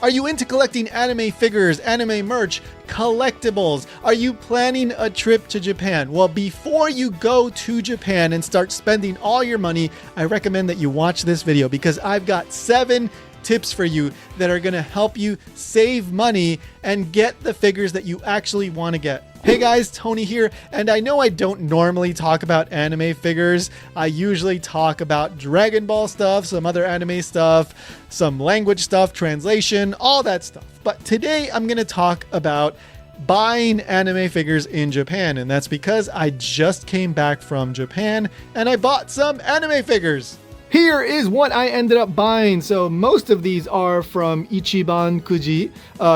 Are you into collecting anime figures, anime merch, collectibles? Are you planning a trip to Japan? Well, before you go to Japan and start spending all your money, I recommend that you watch this video because I've got 7 tips for you that are going to help you save money and get the figures that you actually want to get. Hey guys, Tony here, and I know I don't normally talk about anime figures. I usually talk about Dragon Ball stuff, some other anime stuff, some language stuff, translation, all that stuff. But today I'm going to talk about buying anime figures in Japan, and that's because I just came back from Japan and I bought some anime figures. Here is what I ended up buying. So most of these are from Ichiban Kuji.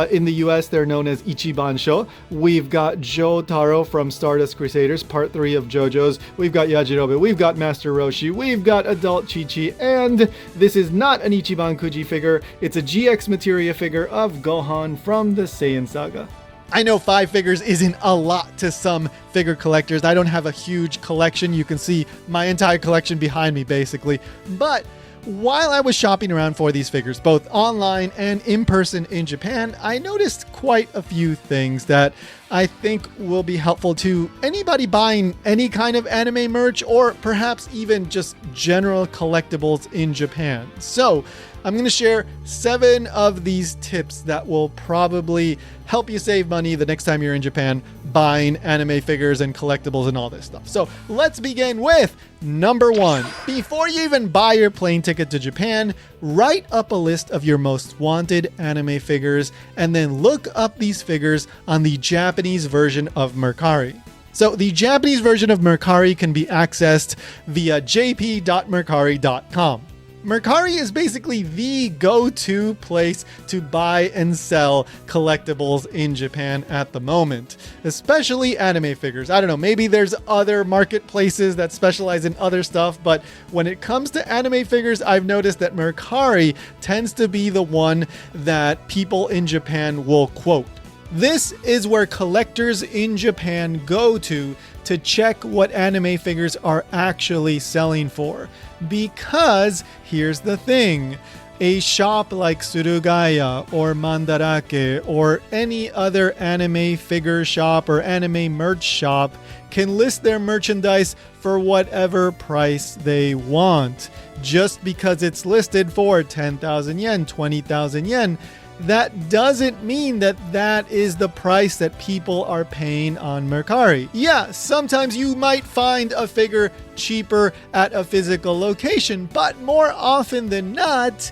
In the US, they're known as Ichiban Sho. We've got Jotaro from Stardust Crusaders, part 3 of JoJo's. We've got Yajirobe. We've got Master Roshi. We've got Adult Chi-Chi. And this is not an Ichiban Kuji figure. It's a GX Materia figure of Gohan from the Saiyan Saga. I know 5 figures isn't a lot to some figure collectors. I don't have a huge collection. You can see my entire collection behind me, basically. But while I was shopping around for these figures, both online and in person in Japan, I noticed quite a few things that I think will be helpful to anybody buying any kind of anime merch or perhaps even just general collectibles in Japan. So I'm going to share 7 of these tips that will probably help you save money the next time you're in Japan buying anime figures and collectibles and all this stuff. So let's begin with number 1. Before you even buy your plane ticket to Japan, write up a list of your most wanted anime figures and then look up these figures on the Japanese version of Mercari. So the Japanese version of Mercari can be accessed via jp.mercari.com. Mercari is basically the go-to place to buy and sell collectibles in Japan at the moment, especially anime figures. I don't know, maybe there's other marketplaces that specialize in other stuff, but when it comes to anime figures, I've noticed that Mercari tends to be the one that people in Japan will quote. This is where collectors in Japan go to check what anime figures are actually selling for. Because here's the thing, a shop like Surugaya or Mandarake or any other anime figure shop or anime merch shop can list their merchandise for whatever price they want. Just because it's listed for 10,000 yen, 20,000 yen, that doesn't mean that that is the price that people are paying on Mercari. Yeah, sometimes you might find a figure cheaper at a physical location, but more often than not,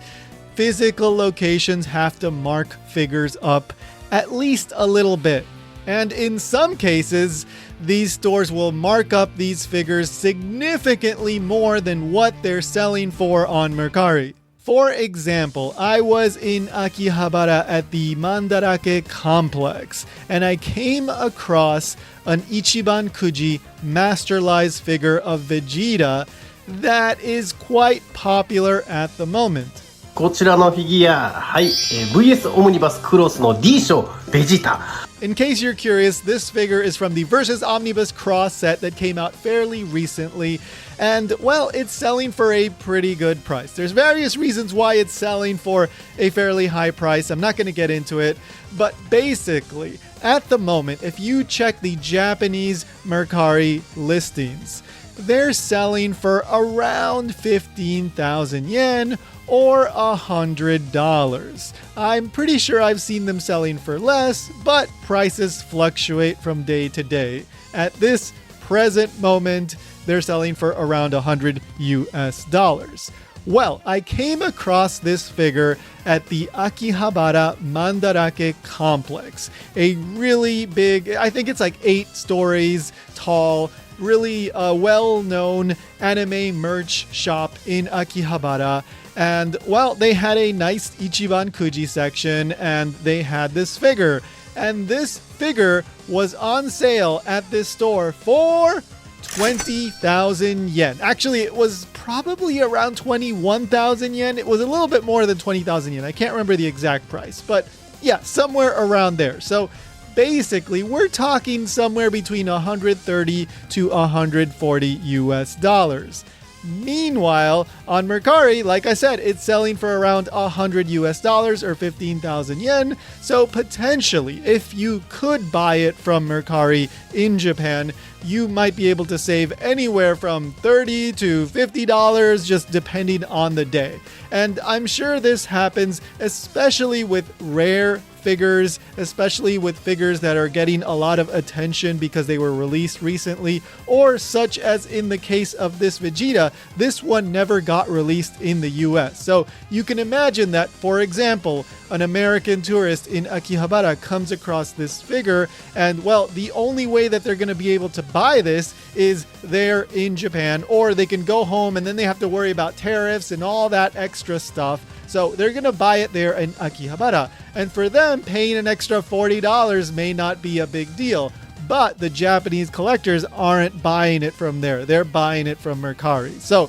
physical locations have to mark figures up at least a little bit. And in some cases, these stores will mark up these figures significantly more than what they're selling for on Mercari. For example, I was in Akihabara at the Mandarake complex, and I came across an Ichiban Kuji Masterlize figure of Vegeta that is quite popular at the moment. こちらのフィギュア、はい、VS オムニバスクロスの D 賞ベジータ。In case you're curious, this figure is from the Versus Omnibus Cross set that came out fairly recently, and, well, it's selling for a pretty good price. There's various reasons why it's selling for a fairly high price. I'm not going to get into it, but basically, at the moment, if you check the Japanese Mercari listings, they're selling for around 15,000 yen or $100. I'm pretty sure I've seen them selling for less, but prices fluctuate from day to day. At this present moment, they're selling for around $100 US. Well, I came across this figure at the Akihabara Mandarake complex, a really big, I think it's like 8 stories tall, really well-known anime merch shop in Akihabara. And, well, they had a nice Ichiban Kuji section, and they had this figure. And this figure was on sale at this store for 20,000 yen. Actually, it was probably around 21,000 yen. It was a little bit more than 20,000 yen. I can't remember the exact price, but yeah, somewhere around there. So basically, we're talking somewhere between 130 to 140 US dollars. Meanwhile, on Mercari, like I said, it's selling for around $100 or 15,000 yen. So potentially, if you could buy it from Mercari in Japan, you might be able to save anywhere from $30 to $50 just depending on the day. And I'm sure this happens especially with rare figures, especially with figures that are getting a lot of attention because they were released recently, or such as in the case of this Vegeta, this one never got released in the US. So you can imagine that, for example, an American tourist in Akihabara comes across this figure, and well, the only way that they're going to be able to buy this is there in Japan, or they can go home and then they have to worry about tariffs and all that extra stuff. So they're going to buy it there in Akihabara. And for them, paying an extra $40 may not be a big deal. But the Japanese collectors aren't buying it from there. They're buying it from Mercari. So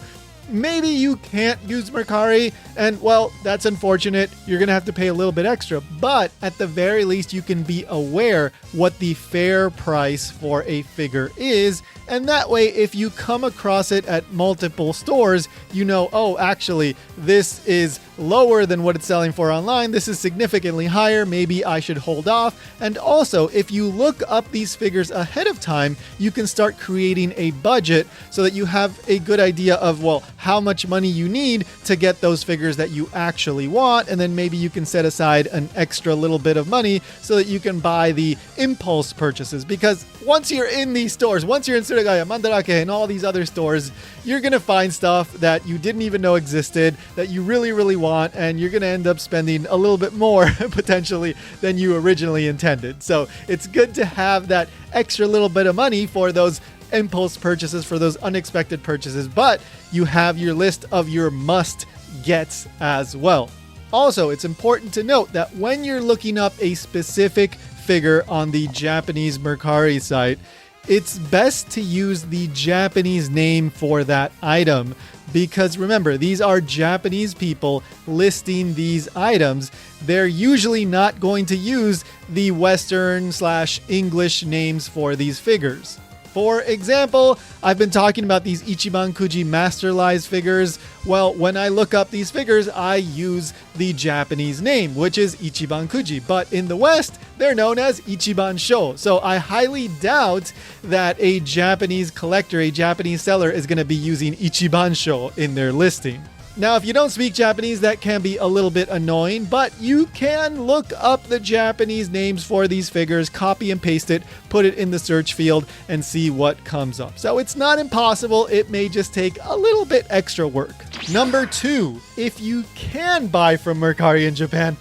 maybe you can't use Mercari, and well, that's unfortunate. You're going to have to pay a little bit extra. But at the very least, you can be aware what the fair price for a figure is. And that way, if you come across it at multiple stores, you know, oh, actually, this is lower than what it's selling for online. This is significantly higher. Maybe I should hold off. And also, if you look up these figures ahead of time, you can start creating a budget so that you have a good idea of, well, how much money you need to get those figures that you actually want. And then maybe you can set aside an extra little bit of money so that you can buy the impulse purchases. Because once you're in these stores, once you're in Suragaya, Mandarake, and all these other stores, you're going to find stuff that you didn't even know existed, that you really, really want, and you're going to end up spending a little bit more potentially than you originally intended. So it's good to have that extra little bit of money for those impulse purchases, for those unexpected purchases, but you have your list of your must gets as well. Also, it's important to note that when you're looking up a specific figure on the Japanese Mercari site, it's best to use the Japanese name for that item, because remember, these are Japanese people listing these items. They're usually not going to use the Western/English names for these figures. For example, I've been talking about these Ichiban Kuji Masterlize figures. Well, when I look up these figures, I use the Japanese name, which is Ichiban Kuji. But in the West, they're known as Ichiban Sho. So I highly doubt that a Japanese collector, a Japanese seller, is going to be using Ichiban Sho in their listing. Now, if you don't speak Japanese, that can be a little bit annoying, but you can look up the Japanese names for these figures, copy and paste it, put it in the search field, and see what comes up. So it's not impossible. It may just take a little bit extra work. Number 2, if you can buy from Mercari in Japan,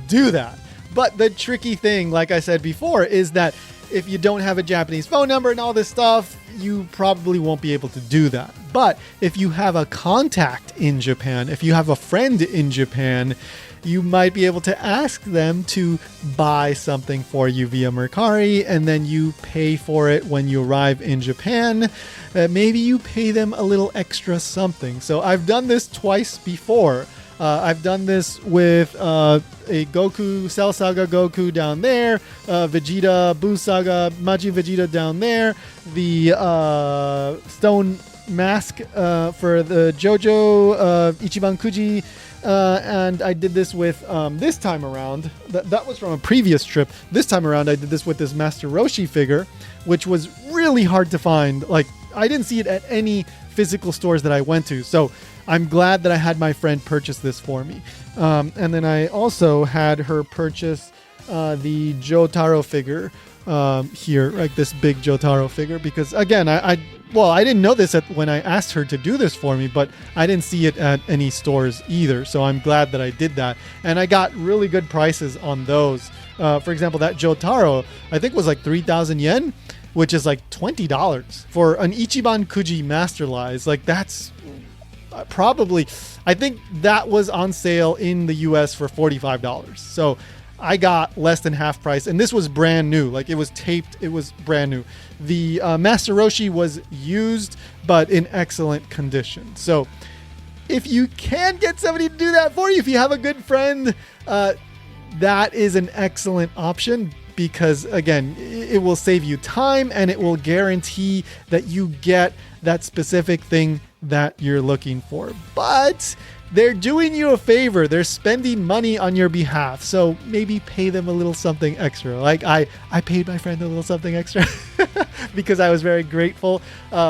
do that. But the tricky thing, like I said before, is that if you don't have a Japanese phone number and all this stuff, you probably won't be able to do that. But if you have a contact in Japan, if you have a friend in Japan, you might be able to ask them to buy something for you via Mercari, and then you pay for it when you arrive in Japan. Maybe you pay them a little extra something. So I've done this twice before. I've done this with a Goku, Cell Saga Goku down there, Vegeta, Buu Saga, Majin Vegeta down there, the Stone Mask for the JoJo, Ichiban Kuji, and I did this with, this time around, that was from a previous trip. This time around, I did this with this Master Roshi figure, which was really hard to find. Like, I didn't see it at any physical stores that I went to. So I'm glad that I had my friend purchase this for me. And then I also had her purchase the Jotaro figure here, like this big Jotaro figure, because again, I didn't know this when I asked her to do this for me, but I didn't see it at any stores either. So I'm glad that I did that. And I got really good prices on those. For example, that Jotaro, I think was like 3,000 yen, which is like $20 for an Ichiban Kuji Masterlize. Like that's probably, I think that was on sale in the US for $45. So I got less than half price, and this was brand new. Like it was taped, it was brand new. The Master Roshi was used, but in excellent condition. So if you can get somebody to do that for you, if you have a good friend, that is an excellent option, because again, it will save you time and it will guarantee that you get that specific thing that you're looking for. But they're doing you a favor. They're spending money on your behalf. So maybe pay them a little something extra. Like I paid my friend a little something extra because I was very grateful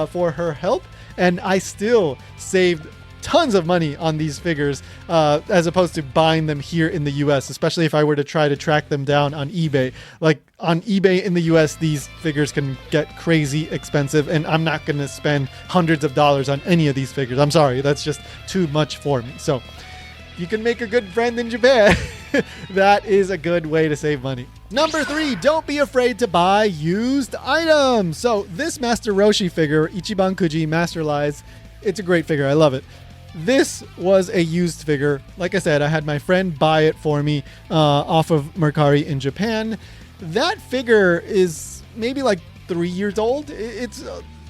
for her help. And I still saved tons of money on these figures as opposed to buying them here in the US, especially if I were to try to track them down on eBay. Like on eBay in the US, these figures can get crazy expensive, and I'm not going to spend hundreds of dollars on any of these figures. I'm sorry, that's just too much for me. So you can make a good friend in Japan. That is a good way to save money. Number 3, don't be afraid to buy used items. So this Master Roshi figure, Ichiban Kuji Master Lies, it's a great figure. I love it. This was a used figure. Like I said, I had my friend buy it for me off of Mercari in Japan. That figure is maybe like 3 years old. It's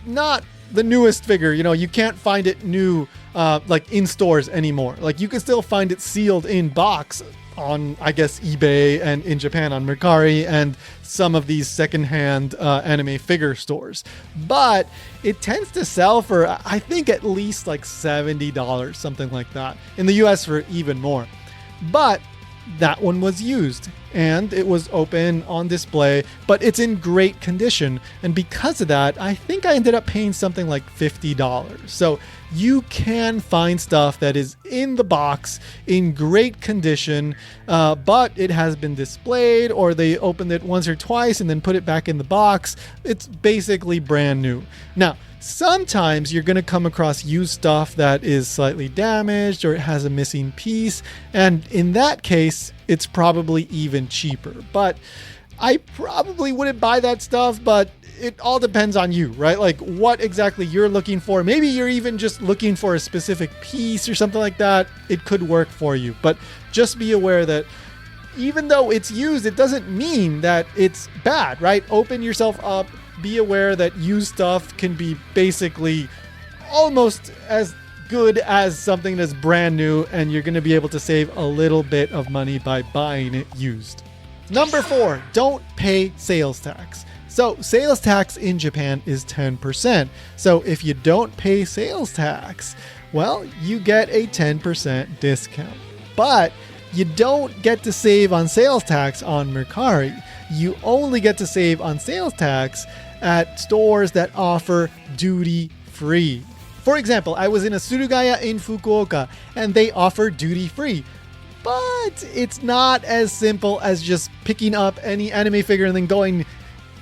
not the newest figure. You know, you can't find it new like in stores anymore. Like you can still find it sealed in box on, I guess, eBay and in Japan on Mercari and some of these secondhand anime figure stores. But it tends to sell for, I think, at least like $70, something like that. In the US for even more. But that one was used and it was open on display, but it's in great condition. And because of that, I think I ended up paying something like $50. So you can find stuff that is in the box in great condition, but it has been displayed, or they opened it once or twice and then put it back in the box. It's basically brand new. Now, sometimes you're going to come across used stuff that is slightly damaged or it has a missing piece. And in that case, it's probably even cheaper. But I probably wouldn't buy that stuff, but it all depends on you, right? Like what exactly you're looking for. Maybe you're even just looking for a specific piece or something like that. It could work for you. But just be aware that even though it's used, it doesn't mean that it's bad, right? Open yourself up. Be aware that used stuff can be basically almost as good as something that's brand new, and you're going to be able to save a little bit of money by buying it used. Number 4, don't pay sales tax. So sales tax in Japan is 10%. So if you don't pay sales tax, well, you get a 10% discount. But you don't get to save on sales tax on Mercari. You only get to save on sales tax at stores that offer duty free. For example, I was in a Surugaya in Fukuoka and they offer duty free. But it's not as simple as just picking up any anime figure and then going,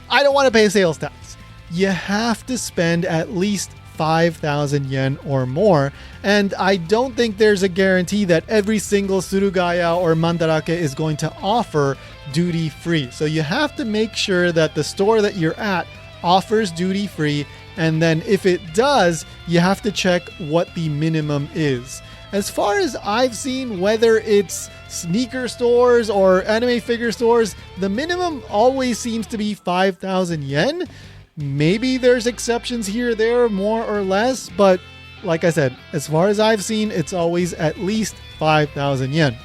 I don't want to pay sales tax. You have to spend at least 5,000 yen or more. And I don't think there's a guarantee that every single Surugaya or Mandarake is going to offer duty free. So you have to make sure that the store that you're at offers duty free. And then if it does, you have to check what the minimum is. As far as I've seen, whether it's sneaker stores or anime figure stores, the minimum always seems to be 5,000 yen. Maybe there's exceptions here or there, more or less, but like I said, as far as I've seen, it's always at least 5,000 yen.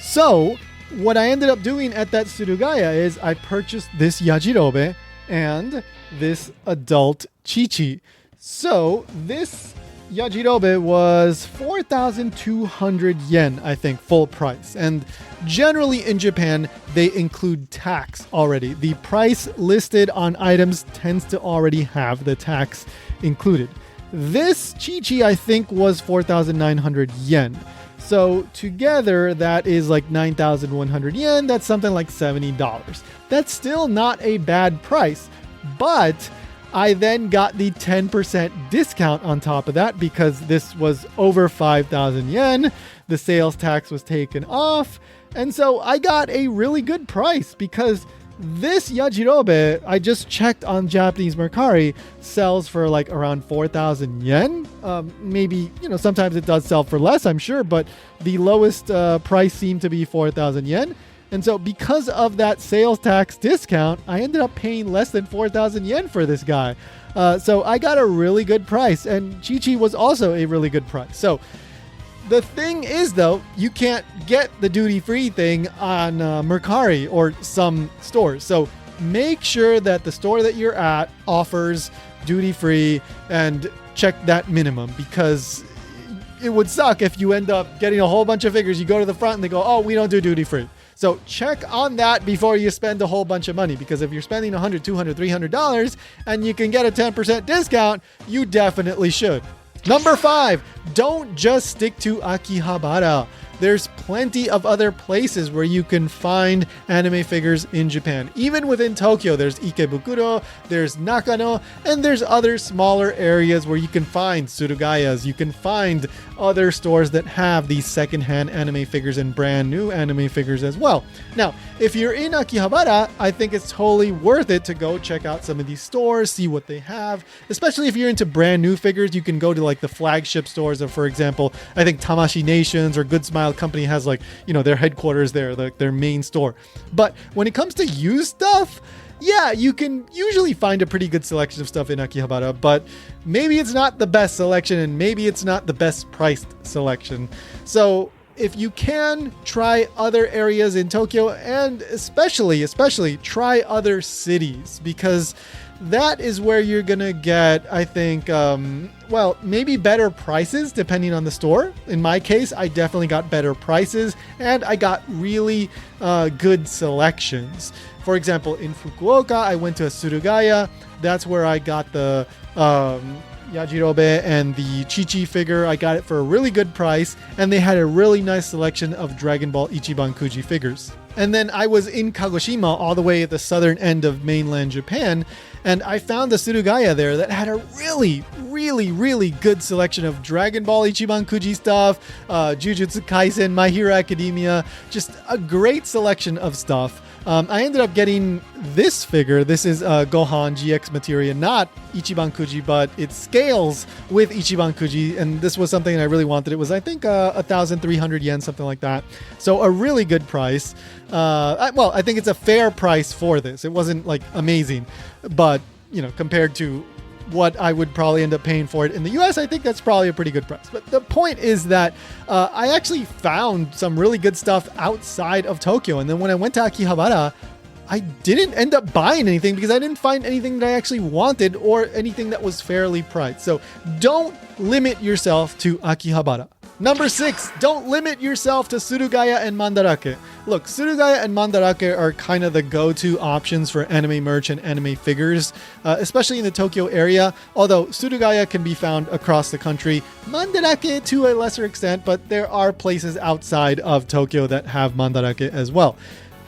So what I ended up doing at that Surugaya is I purchased this Yajirobe and this adult Chichi. So this Yajirobe was 4,200 yen, I think, full price. And generally in Japan, they include tax already. The price listed on items tends to already have the tax included. This Chichi, I think, was 4,900 yen. So together, that is like 9,100 yen. That's something like $70. That's still not a bad price, but I then got the 10% discount on top of that because this was over 5,000 yen. The sales tax was taken off. And so I got a really good price because this Yajirobe, I just checked on Japanese Mercari, sells for like around 4,000 yen. Maybe, sometimes it does sell for less, I'm sure, but the lowest price seemed to be 4,000 yen. And so because of that sales tax discount, I ended up paying less than 4,000 yen for this guy. So I got a really good price, and Chi-Chi was also a really good price. So the thing is, though, you can't get the duty-free thing on Mercari or some stores. So make sure that the store that you're at offers duty-free, and check that minimum, because it would suck if you end up getting a whole bunch of figures. You go to the front and they go, oh, we don't do duty free. So check on that before you spend a whole bunch of money, because if you're spending $100, $200, $300 and you can get a 10% discount, you definitely should. Number 5, don't just stick to Akihabara. There's plenty of other places where you can find anime figures in Japan. Even within Tokyo, there's Ikebukuro, there's Nakano, and there's other smaller areas where you can find Surugayas. You can find other stores that have these secondhand anime figures and brand new anime figures as well. Now, if you're in Akihabara, I think it's totally worth it to go check out some of these stores, see what they have. Especially if you're into brand new figures, you can go to like the flagship stores of, for example, I think Tamashi Nations or Good Smile Company has like, their headquarters there, like their main store. But when it comes to used stuff, yeah, you can usually find a pretty good selection of stuff in Akihabara, but maybe it's not the best selection and maybe it's not the best priced selection. So if you can, try other areas in Tokyo, and especially try other cities, because that is where you're gonna get, I think, maybe better prices depending on the store. In my case, I definitely got better prices and I got really good selections. For example, in Fukuoka, I went to a Surugaya. That's where I got the Yajirobe and the Chi-Chi figure. I got it for a really good price, and they had a really nice selection of Dragon Ball Ichiban Kuji figures. And then I was in Kagoshima, all the way at the southern end of mainland Japan, and I found a Surugaya there that had a really good selection of Dragon Ball Ichiban Kuji stuff, Jujutsu Kaisen, My Hero Academia, just a great selection of stuff. I ended up getting this figure. This is Gohan GX Materia, not Ichiban Kuji, but it scales with Ichiban Kuji, and this was something I really wanted. It was, I think, 1,300 yen, something like that. So a really good price. I think it's a fair price for this. It wasn't like amazing, but compared to what I would probably end up paying for it in the US, I think that's probably a pretty good price. But the point is that I actually found some really good stuff outside of Tokyo. And then when I went to Akihabara, I didn't end up buying anything because I didn't find anything that I actually wanted or anything that was fairly priced. So don't limit yourself to Akihabara. Number 6, don't limit yourself to Surugaya and Mandarake. Look, Surugaya and Mandarake are kind of the go-to options for anime merch and anime figures, especially in the Tokyo area, although Surugaya can be found across the country, Mandarake to a lesser extent, but there are places outside of Tokyo that have Mandarake as well.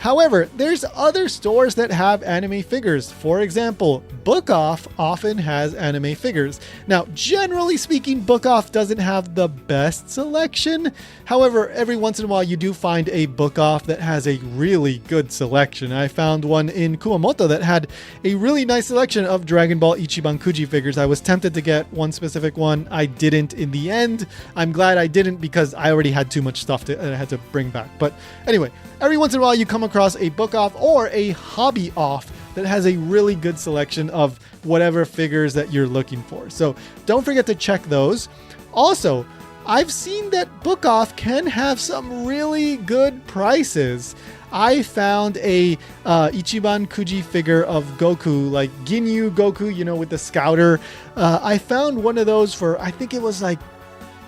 However, there's other stores that have anime figures. For example, Book Off often has anime figures. Now, generally speaking, Book Off doesn't have the best selection. However, every once in a while you do find a Book Off that has a really good selection. I found one in Kumamoto that had a really nice selection of Dragon Ball Ichiban Kuji figures. I was tempted to get one specific one. I didn't in the end. I'm glad I didn't because I already had too much stuff that I had to bring back. But anyway, every once in a while you come across a Book Off or a Hobby Off that has a really good selection of whatever figures that you're looking for. So don't forget to check those. Also, I've seen that Book Off can have some really good prices. I found a Ichiban Kuji figure of Goku, like Ginyu Goku, with the Scouter. I found one of those for, I think it was like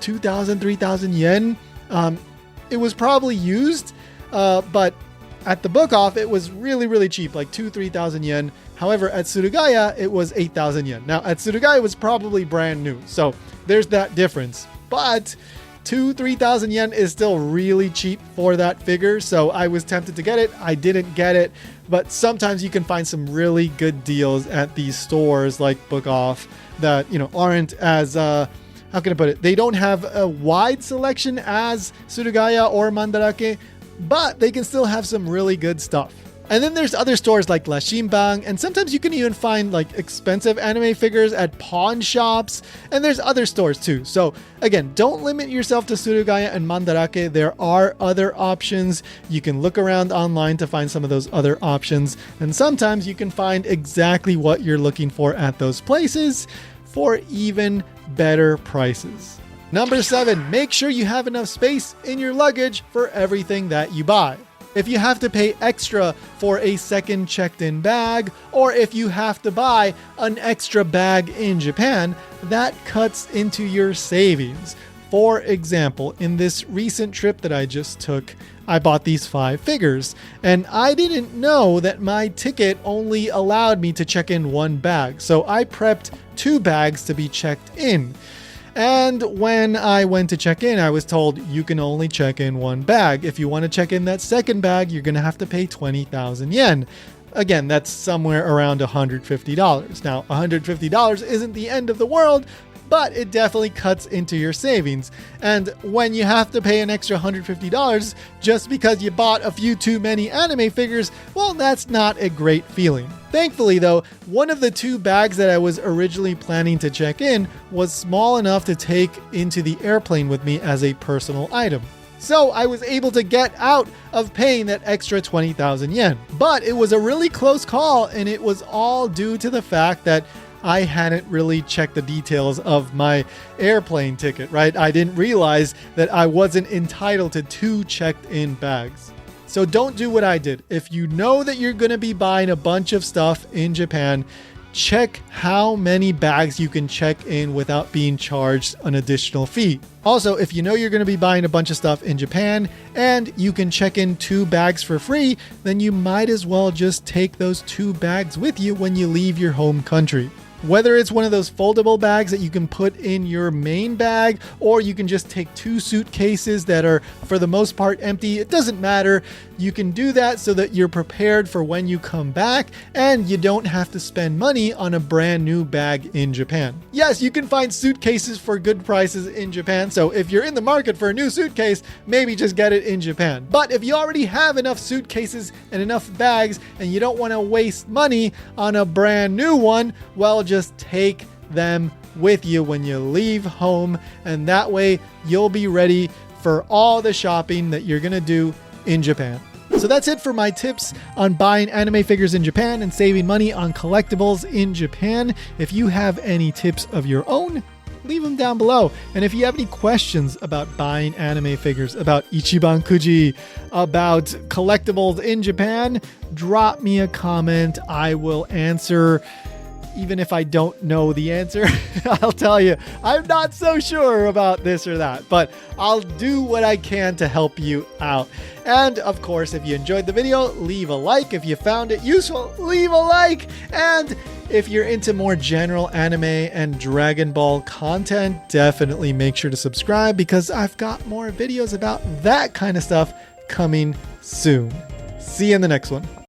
2,000, 3,000 yen. It was probably used, but at the Book Off, it was really cheap, like 2,000-3,000 yen. However, at Surugaya, it was 8,000 yen. Now, at Surugaya, it was probably brand new. So there's that difference. But 2,000-3,000 yen is still really cheap for that figure. So I was tempted to get it. I didn't get it. But sometimes you can find some really good deals at these stores like Book Off that, aren't as... how can I put it? They don't have a wide selection as Surugaya or Mandarake, but they can still have some really good stuff. And then there's other stores like La Shimbang, and sometimes you can even find like expensive anime figures at pawn shops, and there's other stores too. So again, don't limit yourself to Surugaya and Mandarake. There are other options. You can look around online to find some of those other options, and sometimes you can find exactly what you're looking for at those places for even better prices. Number 7, make sure you have enough space in your luggage for everything that you buy. If you have to pay extra for a second checked-in bag, or if you have to buy an extra bag in Japan, that cuts into your savings. For example, in this recent trip that I just took, I bought these 5 figures, and I didn't know that my ticket only allowed me to check in 1 bag, so I prepped 2 bags to be checked in. And when I went to check in, I was told you can only check in 1 bag. If you want to check in that second bag, you're going to have to pay 20,000 yen. Again, that's somewhere around $150. Now, $150 isn't the end of the world, but it definitely cuts into your savings. And when you have to pay an extra $150 just because you bought a few too many anime figures, well, that's not a great feeling. Thankfully, though, one of the 2 bags that I was originally planning to check in was small enough to take into the airplane with me as a personal item. So I was able to get out of paying that extra 20,000 yen. But it was a really close call, and it was all due to the fact that I hadn't really checked the details of my airplane ticket, right? I didn't realize that I wasn't entitled to 2 checked-in bags. So don't do what I did. If you know that you're going to be buying a bunch of stuff in Japan, check how many bags you can check in without being charged an additional fee. Also, if you know you're going to be buying a bunch of stuff in Japan and you can check in 2 bags for free, then you might as well just take those 2 bags with you when you leave your home country. Whether it's one of those foldable bags that you can put in your main bag, or you can just take 2 suitcases that are for the most part empty, it doesn't matter. You can do that so that you're prepared for when you come back and you don't have to spend money on a brand new bag in Japan. Yes, you can find suitcases for good prices in Japan, so if you're in the market for a new suitcase, maybe just get it in Japan. But if you already have enough suitcases and enough bags and you don't want to waste money on a brand new one, well, just take them with you when you leave home, and that way you'll be ready for all the shopping that you're going to do in Japan. So that's it for my tips on buying anime figures in Japan and saving money on collectibles in Japan. If you have any tips of your own, leave them down below. And if you have any questions about buying anime figures, about Ichiban Kuji, about collectibles in Japan, drop me a comment. I will answer. Even if I don't know the answer, I'll tell you, I'm not so sure about this or that, but I'll do what I can to help you out. And of course, if you enjoyed the video, leave a like. If you found it useful, leave a like. And if you're into more general anime and Dragon Ball content, definitely make sure to subscribe, because I've got more videos about that kind of stuff coming soon. See you in the next one.